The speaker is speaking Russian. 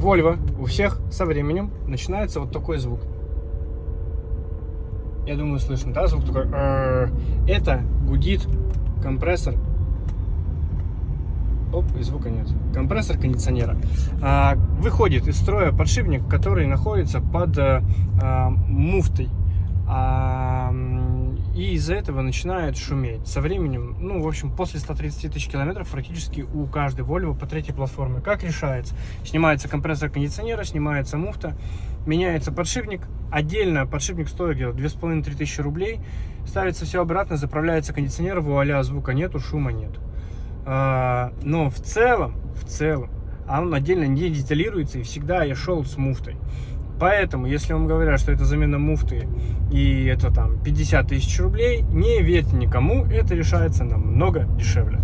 Volvo у всех со временем начинается вот такой звук. Я думаю, слышно, да, звук такой. Это гудит компрессор. Оп, и звука нет. Компрессор кондиционера. Выходит из строя подшипник, который находится под муфтой. И из-за этого начинает шуметь. Со временем, ну, в общем, после 130 тысяч километров практически у каждой Volvo по третьей платформе. Как решается? Снимается компрессор кондиционера, снимается муфта, меняется подшипник. Отдельно подшипник стоит где-то 2500-3 тысячи рублей. Ставится все обратно, заправляется кондиционер, вуаля, звука нету, шума нет. Но в целом, он отдельно не деталируется, и всегда я шел с муфтой. Поэтому, если вам говорят, что это замена муфты и это там 50 тысяч рублей, не верьте никому, это решается намного дешевле.